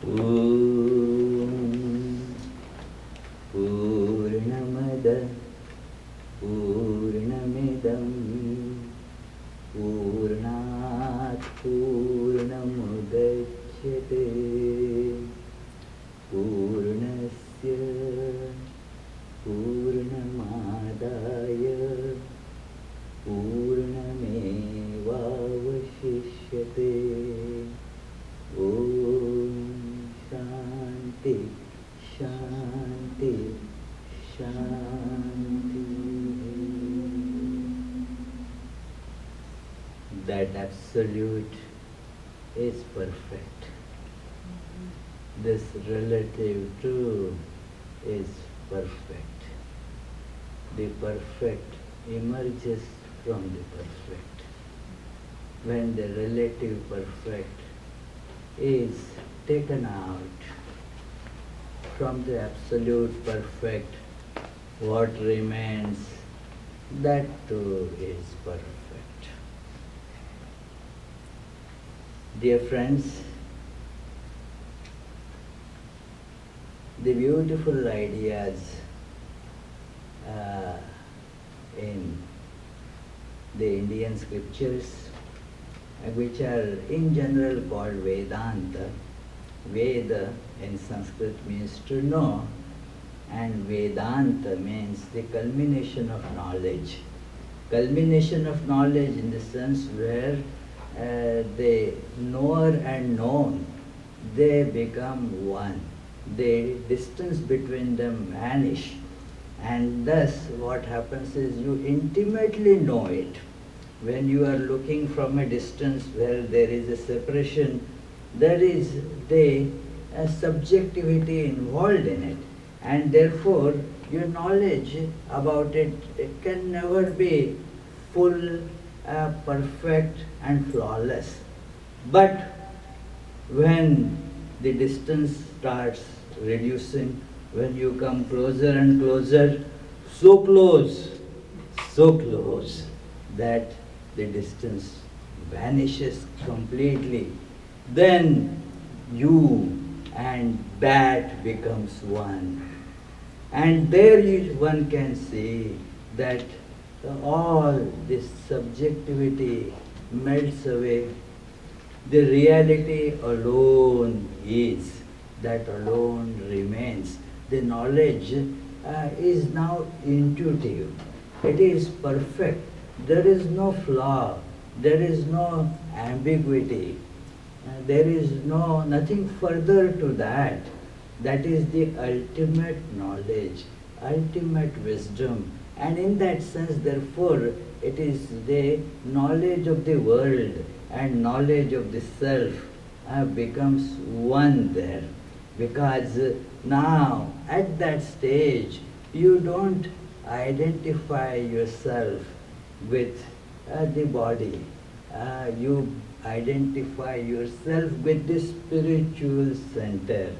Om Purnamada Purnamidam Purnat Purnamudachyate Purnasya Purnamadaya Purnamevavashishyate. Om Shanti Shanti Shanti. That absolute is perfect. This relative too is perfect. The perfect emerges from the perfect. When the relative perfect is taken out from the absolute perfect, what remains, that too is perfect. Dear friends, the beautiful ideas in the Indian scriptures, which are in general called Vedanta. Veda in Sanskrit means to know, and Vedanta means the culmination of knowledge. Culmination of knowledge in the sense where the knower and known, they become one. The distance between them vanish, and thus what happens is you intimately know it. When you are looking from a distance where there is a separation, there is the subjectivity involved in it, and therefore your knowledge about it can never be full, perfect and flawless. But when the distance starts reducing, when you come closer and closer, so close that the distance vanishes completely, then you and that becomes one. And there one can see that all this subjectivity melts away. The reality alone is, that alone remains. The knowledge is now intuitive. It is perfect. There is no flaw. There is no ambiguity. There is nothing further to that. That is the ultimate knowledge, ultimate wisdom. And in that sense, therefore, it is the knowledge of the world and knowledge of the self becomes one there. Because now, at that stage, you don't identify yourself with the body. You identify yourself with the spiritual center.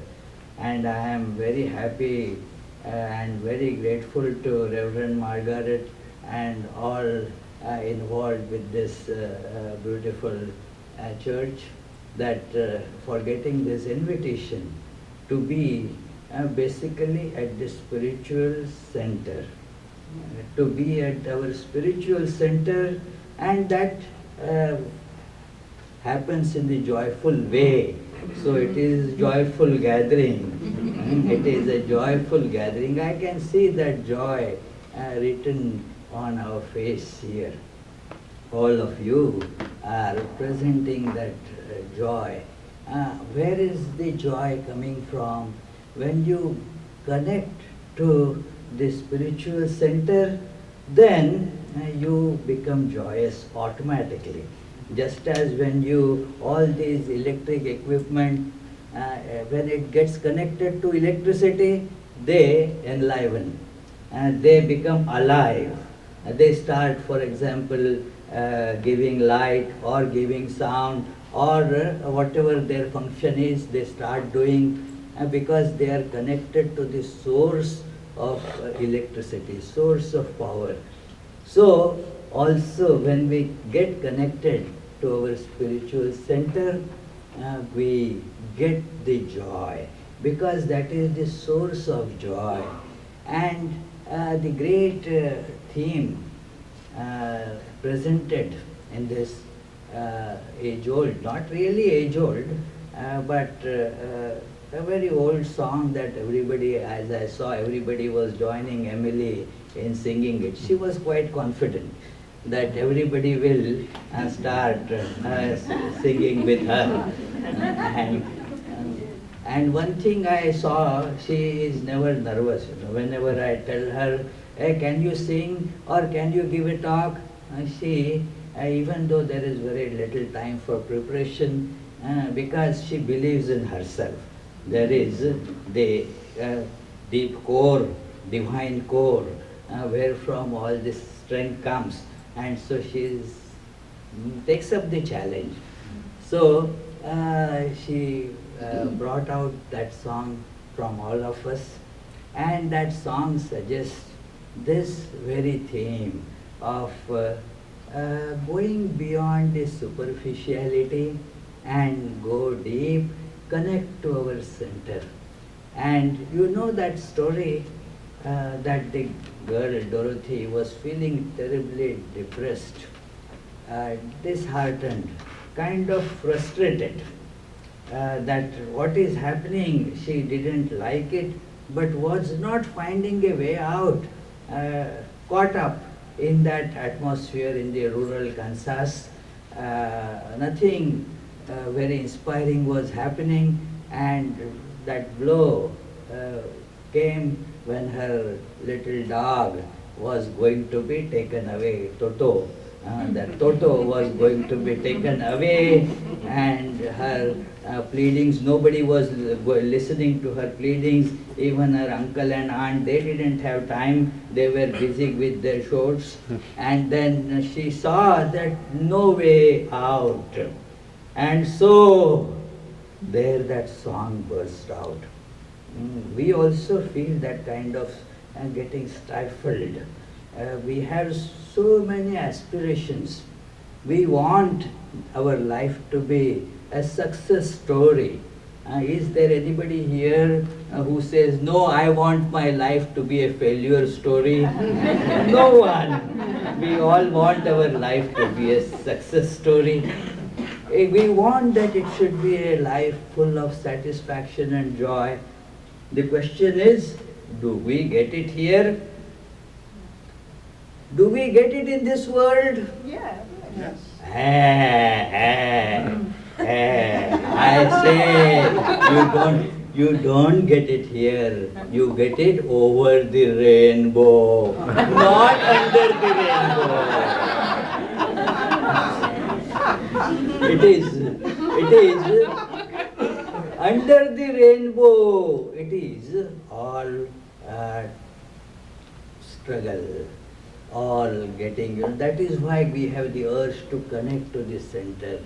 And I am very happy and very grateful to Reverend Margaret and all involved with this beautiful church, that for getting this invitation to be basically at the spiritual center, to be at our spiritual center, and that happens in the joyful way. So it is joyful gathering. It is a joyful gathering. I can see that joy written on our face here. All of you are representing that joy. Where is the joy coming from? When you connect to the spiritual center, then you become joyous automatically. Just as when all these electric equipment, when it gets connected to electricity, they enliven, and they become alive. They start, for example, giving light or giving sound or whatever their function is, they start doing because they are connected to the source of electricity, source of power. So also when we get connected to our spiritual center, we get the joy, because that is the source of joy. And the great theme presented in this age-old, not really age-old, but a very old song that everybody, as I saw, everybody was joining Emily in singing it. She was quite confident that everybody will start singing with her. And, and one thing I saw, she is never nervous. Whenever I tell her, hey, can you sing or can you give a talk? She, even though there is very little time for preparation, because she believes in herself. There is the deep core, divine core, where from all this strength comes. And so she takes up the challenge. So she brought out that song from all of us, and that song suggests this very theme of going beyond the superficiality and go deep, connect to our center. And you know that story that the girl Dorothy was feeling terribly depressed, disheartened, kind of frustrated, that what is happening, she didn't like it, but was not finding a way out, caught up in that atmosphere in the rural Kansas. Nothing very inspiring was happening, and that blow came when her little dog was going to be taken away, Toto. That Toto was going to be taken away, and her pleadings, nobody was listening to her pleadings. Even her uncle and aunt, they didn't have time. They were busy with their shorts. And then she saw that no way out. And so there that song burst out. We also feel that kind of getting stifled. We have so many aspirations. We want our life to be a success story. Is there anybody here who says, no, I want my life to be a failure story? No one. We all want our life to be a success story. We want that it should be a life full of satisfaction and joy. The question is, do we get it here? Do we get it in this world? Yeah. Yes. I say you don't get it here. You get it over the rainbow, not under the rainbow. It is under the rainbow. It is all struggle, all getting, that is why we have the urge to connect to the center,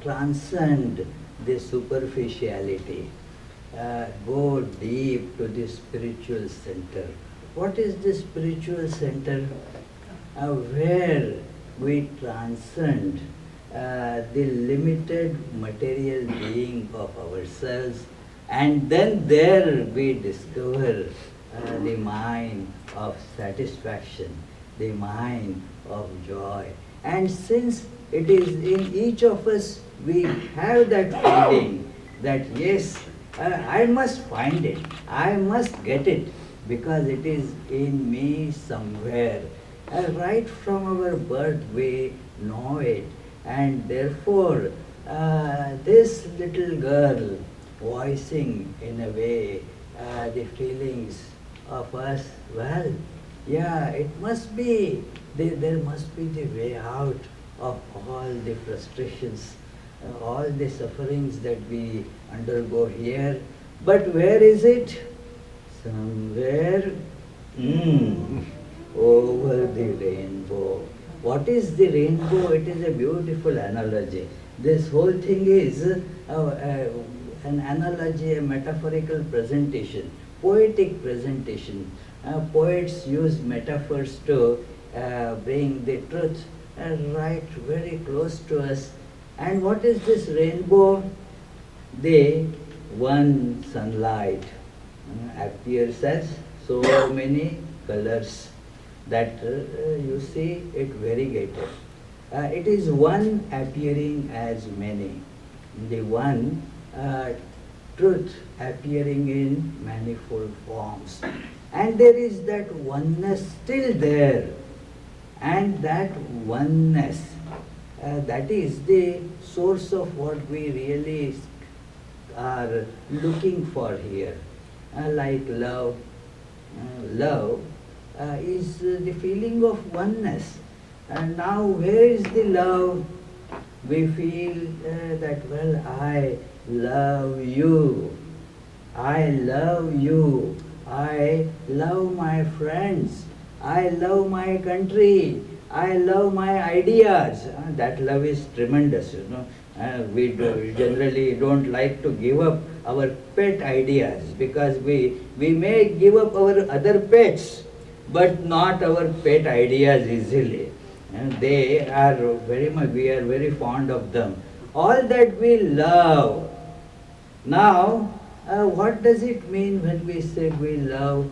transcend the superficiality, go deep to the spiritual center. What is the spiritual center? Where we transcend the limited material being of ourselves, and then there we discover the mind of satisfaction, the mind of joy. And since it is in each of us, we have that feeling that yes, I must find it, I must get it, because it is in me somewhere. Right from our birth we know it, and therefore this little girl voicing in a way the feelings of us, well, yeah, it must be, there must be the way out of all the frustrations, all the sufferings that we undergo here. But where is it? Somewhere over the rainbow. What is the rainbow? It is a beautiful analogy. This whole thing is an analogy, a metaphorical presentation, poetic presentation. Poets use metaphors to bring the truth right very close to us. And what is this rainbow? The one sunlight appears as so many colors that you see it variegated. It is one appearing as many. The one truth appearing in manifold forms. And there is that oneness still there. And that oneness, that is the source of what we really are looking for here. Like love, love is the feeling of oneness. And now where is the love? We feel that, well, I love you. I love you. I love my friends. I love my country. I love my ideas. That love is tremendous, you know. We generally don't like to give up our pet ideas because we may give up our other pets, but not our pet ideas easily. And they are very much, we are very fond of them. All that we love. Now, what does it mean when we say we love?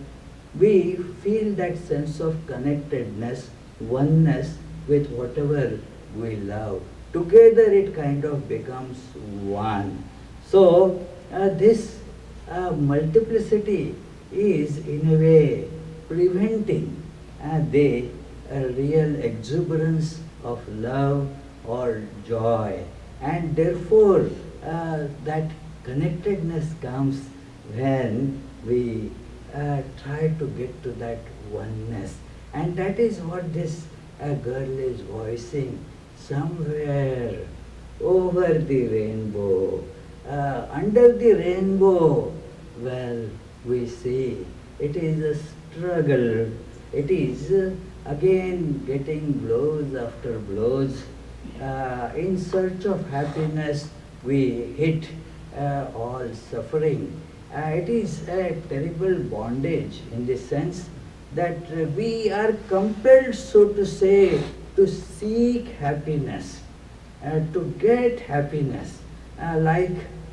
We feel that sense of connectedness, oneness with whatever we love. Together it kind of becomes one. So, this multiplicity is in a way preventing the real exuberance of love or joy. And therefore, that connectedness comes when we try to get to that oneness. And that is what this girl is voicing. Somewhere over the rainbow, under the rainbow, well, we see it is a struggle. It is again getting blows after blows. In search of happiness, we hit all suffering. It is a terrible bondage in the sense that we are compelled, so to say, to seek happiness, to get happiness. Like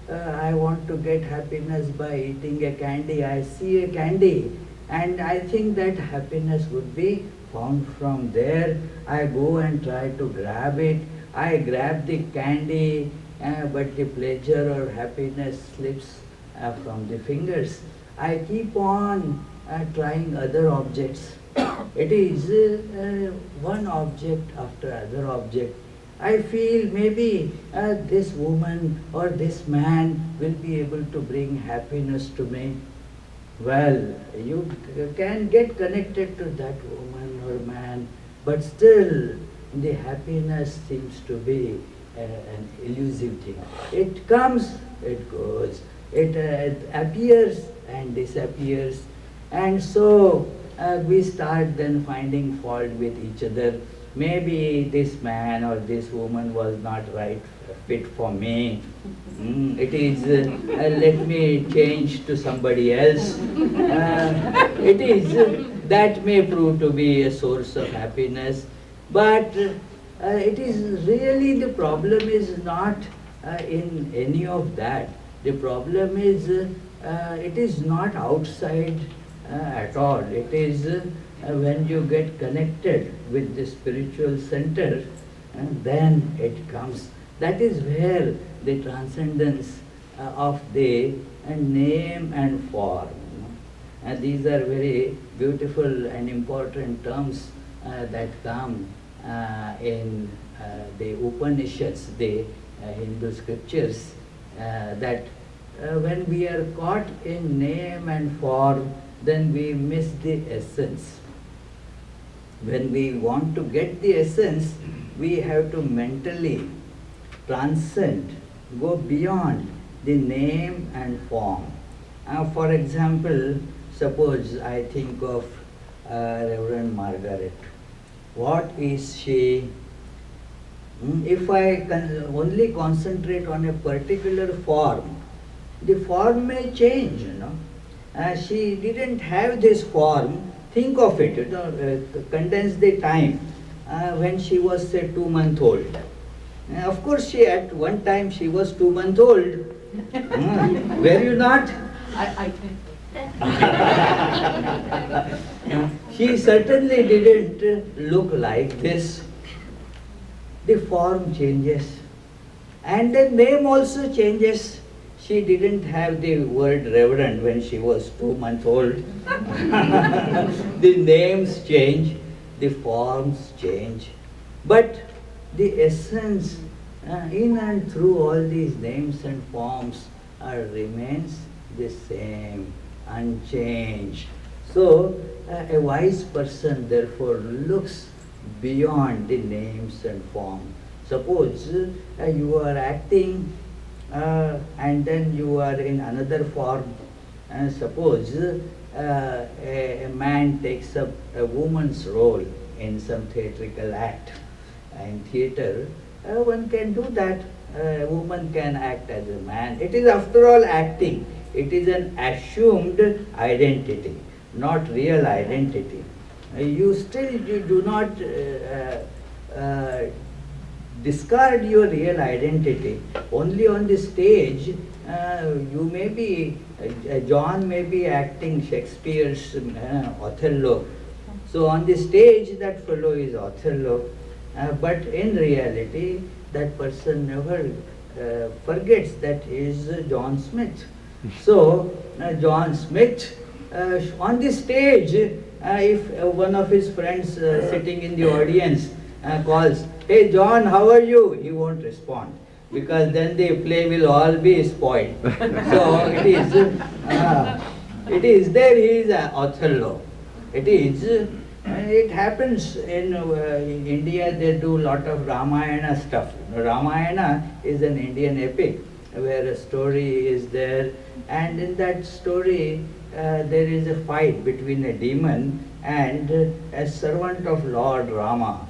I want to get happiness by eating a candy. I see a candy and I think that happiness would be found from there. I go and try to grab it. I grab the candy, but the pleasure or happiness slips from the fingers. I keep on trying other objects. It is one object after other object. I feel maybe this woman or this man will be able to bring happiness to me. Well, you can get connected to that woman or man, but still the happiness seems to be an elusive thing. It comes, it goes, it appears and disappears, and so we start then finding fault with each other. Maybe this man or this woman was not right fit for me. It is, let me change to somebody else. It is, that may prove to be a source of happiness. But it is really, the problem is not in any of that. The problem is, it is not outside at all. It is when you get connected with the spiritual center, and then it comes. That is where the transcendence of the name and form. And these are very beautiful and important terms that come in the Upanishads, the Hindu scriptures, that when we are caught in name and form, then we miss the essence. When we want to get the essence, we have to mentally transcend, go beyond the name and form. For example, suppose I think of Reverend Margaret. What is she? If I only concentrate on a particular form, the form may change, you know. She didn't have this form. Think of it, you know, condense the time when she was, say, 2 months old. Of course, she at one time she was 2 months old. Were you not? I She certainly didn't look like this. The form changes. And the name also changes. She didn't have the word reverend when she was 2 months old. The names change, the forms change. But the essence, in and through all these names and forms, remains the same, unchanged. So, a wise person therefore looks beyond the names and forms. Suppose you are acting and then you are in another form. Suppose a man takes up a woman's role in some theatrical act. In theatre, one can do that. A woman can act as a man. It is after all acting. It is an assumed identity, not real identity. You do not discard your real identity. Only on the stage, you may be, John may be acting Shakespeare's Othello. So on the stage, that fellow is Othello. But in reality, that person never forgets that he is John Smith. So, John Smith, on the stage, if one of his friends sitting in the audience calls, "Hey John, how are you?" he won't respond, because then the play will all be spoiled. So it is there he is Othello. It happens in India. They do a lot of Ramayana stuff. Ramayana is an Indian epic where a story is there, and in that story there is a fight between a demon and a servant of Lord Rama.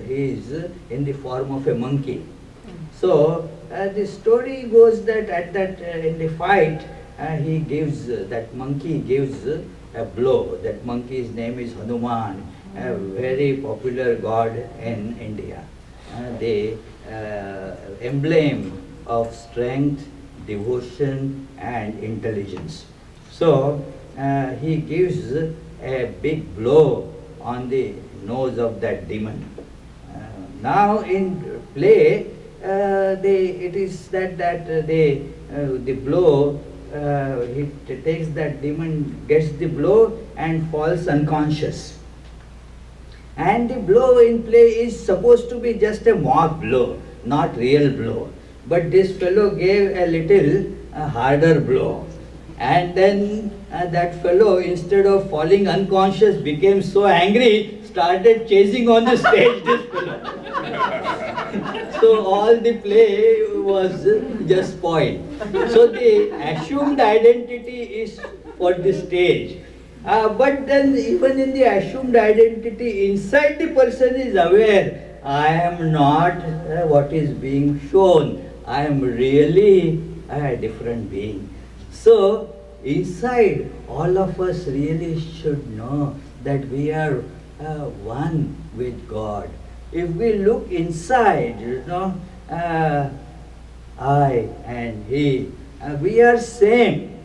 He is in the form of a monkey. So the story goes that in the fight that monkey gives a blow. That monkey's name is Hanuman, a very popular god in India. The emblem of strength, devotion and intelligence. So he gives a big blow on the nose of that demon. Now in play, it is that the blow, he takes that demon, gets the blow and falls unconscious. And the blow in play is supposed to be just a mock blow, not real blow. But this fellow gave a little harder blow. And then that fellow, instead of falling unconscious, became so angry, started chasing on the stage this fellow. So all the play was just spoiled. So the assumed identity is for the stage. But then even in the assumed identity, inside the person is aware, I am not what is being shown. I am really a different being. So inside, all of us really should know that we are one with God. If we look inside, I and he, we are same.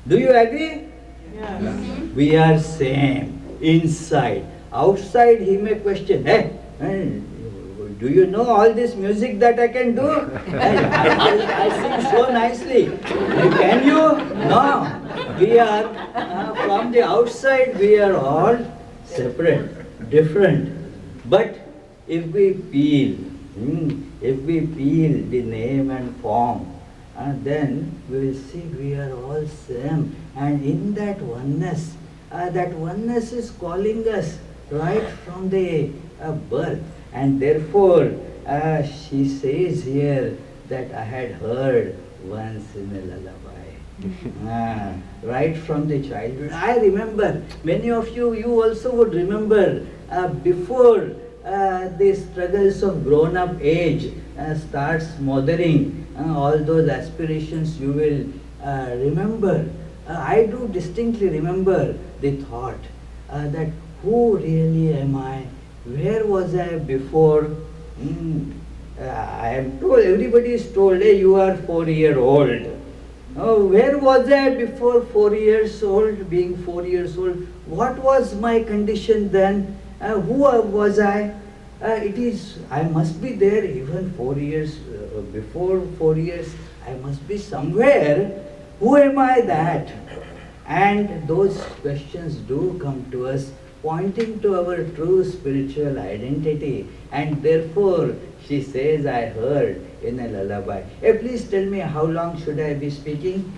Do you agree? Yes. We are same inside. Outside he may question, hey, do you know all this music that I can do? I sing so nicely. Can you? No. We are, from the outside, we are all separate, different. But if we feel the name and form, then we will see we are all same. And in that oneness is calling us right from the birth. And therefore, she says here that I had heard once in a lullaby. Right from the childhood. I remember, many of you also would remember, before the struggles of grown-up age starts smothering all those aspirations, you will remember. I do distinctly remember the thought that who really am I? Where was I before? I am told, everybody is told, hey, you are 4 year old. Oh, where was I before 4 years old, being 4 years old? What was my condition then? Who was I? It is, I must be there even 4 years, before 4 years, I must be somewhere. Who am I that? And those questions do come to us, pointing to our true spiritual identity. And therefore, she says, I heard in a lullaby. Please tell me, how long should I be speaking?